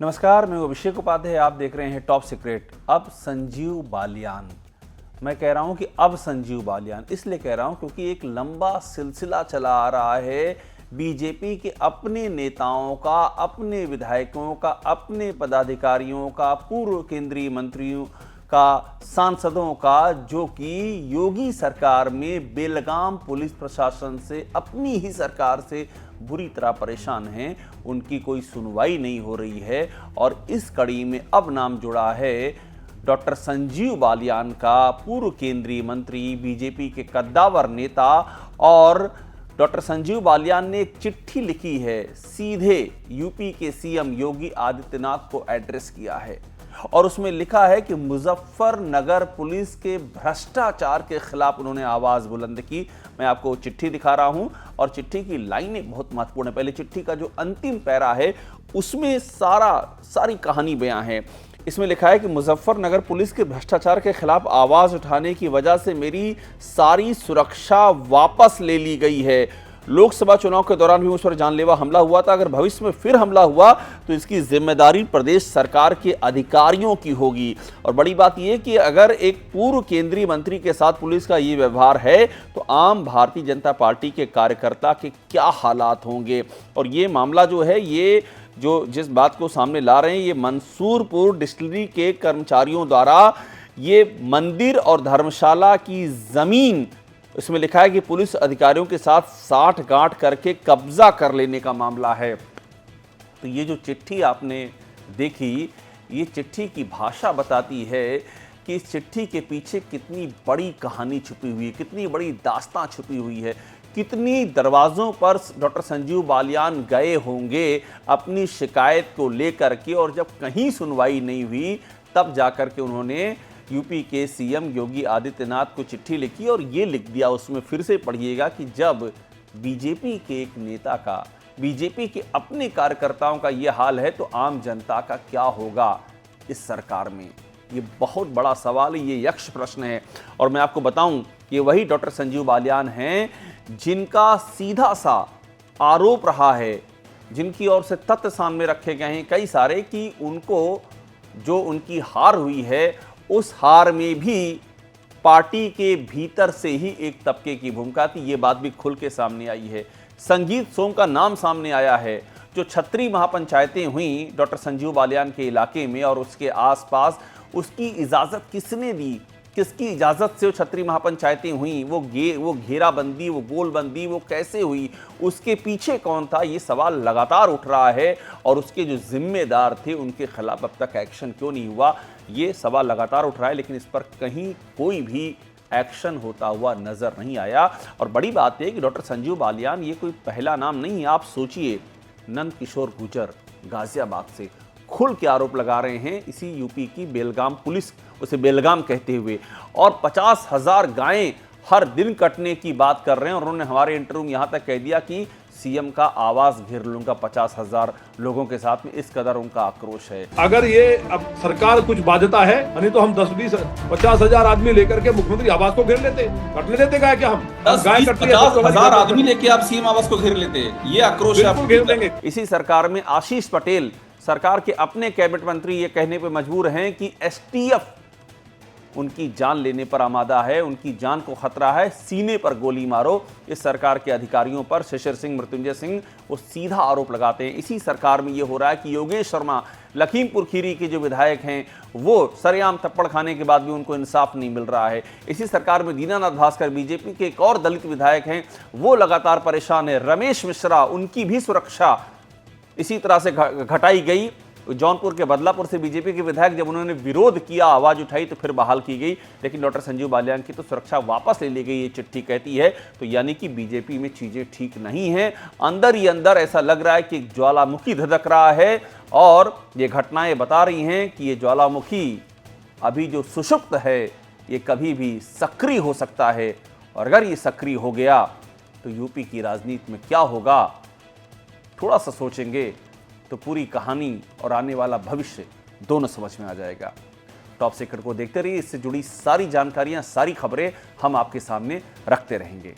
नमस्कार, मैं अभिषेक उपाध्याय। आप देख रहे हैं टॉप सीक्रेट। अब संजीव बालियान, मैं कह रहा हूं कि अब संजीव बालियान इसलिए कह रहा हूं क्योंकि एक लंबा सिलसिला चला आ रहा है बीजेपी के अपने नेताओं का, अपने विधायकों का, अपने पदाधिकारियों का, पूर्व केंद्रीय मंत्रियों का, सांसदों का, जो कि योगी सरकार में बेलगाम पुलिस प्रशासन से, अपनी ही सरकार से बुरी तरह परेशान हैं। उनकी कोई सुनवाई नहीं हो रही है और इस कड़ी में अब नाम जुड़ा है डॉक्टर संजीव बालियान का, पूर्व केंद्रीय मंत्री, बीजेपी के कद्दावर नेता। और डॉक्टर संजीव बालियान ने एक चिट्ठी लिखी है, सीधे यूपी के सीएम योगी आदित्यनाथ को एड्रेस किया है और उसमें लिखा है कि मुजफ्फरनगर पुलिस के भ्रष्टाचार के खिलाफ उन्होंने आवाज बुलंद की। मैं आपको चिट्ठी दिखा रहा हूं और चिट्ठी की लाइनें बहुत महत्वपूर्ण है। पहले चिट्ठी का जो अंतिम पैरा है उसमें सारी कहानी बयां है। इसमें लिखा है कि मुजफ्फरनगर पुलिस के भ्रष्टाचार के खिलाफ आवाज उठाने की वजह से मेरी सारी सुरक्षा वापस ले ली गई है। लोकसभा चुनाव के दौरान भी उस पर जानलेवा हमला हुआ था। अगर भविष्य में फिर हमला हुआ तो इसकी जिम्मेदारी प्रदेश सरकार के अधिकारियों की होगी। और बड़ी बात यह कि अगर एक पूर्व केंद्रीय मंत्री के साथ पुलिस का ये व्यवहार है तो आम भारतीय जनता पार्टी के कार्यकर्ता के क्या हालात होंगे। और ये मामला जो है, ये जो जिस बात को सामने ला रहे हैं, ये मंसूरपुर डिस्टिलरी के कर्मचारियों द्वारा ये मंदिर और धर्मशाला की जमीन, इसमें लिखा है कि पुलिस अधिकारियों के साथ साठ-गांठ करके कब्जा कर लेने का मामला है। तो ये जो चिट्ठी आपने देखी, ये चिट्ठी की भाषा बताती है कि इस चिट्ठी के पीछे कितनी बड़ी कहानी छुपी हुई है, कितनी बड़ी दास्तां छुपी हुई है, कितनी दरवाज़ों पर डॉक्टर संजीव बालियान गए होंगे अपनी शिकायत को लेकर के, और जब कहीं सुनवाई नहीं हुई तब जाकर के उन्होंने यूपी के सीएम योगी आदित्यनाथ को चिट्ठी लिखी और ये लिख दिया। उसमें फिर से पढ़िएगा कि जब बीजेपी के एक नेता का, बीजेपी के अपने कार्यकर्ताओं का ये हाल है तो आम जनता का क्या होगा इस सरकार में। ये बहुत बड़ा सवाल है, ये यक्ष प्रश्न है। और मैं आपको बताऊं कि वही डॉक्टर संजीव बालियान हैं जिनका सीधा सा आरोप रहा है, जिनकी ओर से तथ्य सामने रखे गए हैं कई सारे, कि उनको जो उनकी हार हुई है उस हार में भी पार्टी के भीतर से ही एक तबके की भूमिका थी। ये बात भी खुल के सामने आई है। संगीत सोम का नाम सामने आया है। जो छत्री महापंचायतें हुई डॉक्टर संजीव बालियान के इलाके में और उसके आसपास, उसकी इजाजत किसने दी, किसकी इजाजत से वो छत्री महापंचायतें हुई, वो घेराबंदी, वो गोलबंदी, वो कैसे हुई, उसके पीछे कौन था, ये सवाल लगातार उठ रहा है। और उसके जो जिम्मेदार थे उनके खिलाफ अब तक एक्शन क्यों नहीं हुआ, ये सवाल लगातार उठ रहा है। लेकिन इस पर कहीं कोई भी एक्शन होता हुआ नजर नहीं आया। और बड़ी बात है कि डॉक्टर संजीव बालियान ये कोई पहला नाम नहीं है। आप सोचिए, नंद किशोर गुर्जर गाजियाबाद से खुल के आरोप लगा रहे हैं इसी यूपी की बेलगाम पुलिस, उसे बेलगाम कहते हुए, और 50,000 गायें हर दिन कटने की बात कर रहे हैं। और उन्होंने हमारे इंटरव्यू में यहाँ तक कह दिया कि सीएम का आवास घेर लूंगा 50,000 लोगों के साथ में, इस कदर उनका आक्रोश है। अगर ये अब सरकार कुछ बाध्यता है, नहीं तो हम 10-20-50,000 आदमी लेकर के मुख्यमंत्री आवास को घेर लेते, कटने देते गाय क्या हम 10-50,000 आदमी लेके आप सीएम आवास को घेर लेते, ये आक्रोश है। घेर देंगे। इसी सरकार में आशीष पटेल, सरकार के अपने कैबिनेट मंत्री, ये कहने पे मजबूर हैं कि एसटीएफ उनकी जान लेने पर आमादा है, उनकी जान को खतरा है, सीने पर गोली मारो। इस सरकार के अधिकारियों पर शिशिर सिंह, मृत्युंजय सिंह वो सीधा आरोप लगाते हैं। इसी सरकार में ये हो रहा है कि योगेश शर्मा, लखीमपुर खीरी के जो विधायक हैं, वो सरेआम थप्पड़ खाने के बाद भी उनको इंसाफ नहीं मिल रहा है। इसी सरकार में दीनानाथ भास्कर, बीजेपी के एक और दलित विधायक हैं, वो लगातार परेशान है। रमेश मिश्रा, उनकी भी सुरक्षा इसी तरह से घटाई गई। जौनपुर के बदलापुर से बीजेपी के विधायक जब उन्होंने विरोध किया, आवाज उठाई, तो फिर बहाल की गई। लेकिन डॉक्टर संजीव बालियान की तो सुरक्षा वापस ले ली गई, ये चिट्ठी कहती है। तो यानी कि बीजेपी में चीजें ठीक नहीं हैं। अंदर ही अंदर ऐसा लग रहा है कि ज्वालामुखी धधक रहा है। और ये घटनाएं बता रही हैं कि ये ज्वालामुखी अभी जो सुषुप्त है, ये कभी भी सक्रिय हो सकता है। और अगर ये सक्रिय हो गया तो यूपी की राजनीति में क्या होगा, थोड़ा सा सोचेंगे तो पूरी कहानी और आने वाला भविष्य दोनों समझ में आ जाएगा। टॉप सीक्रेट को देखते रहिए, इससे जुड़ी सारी जानकारियां, सारी खबरें हम आपके सामने रखते रहेंगे।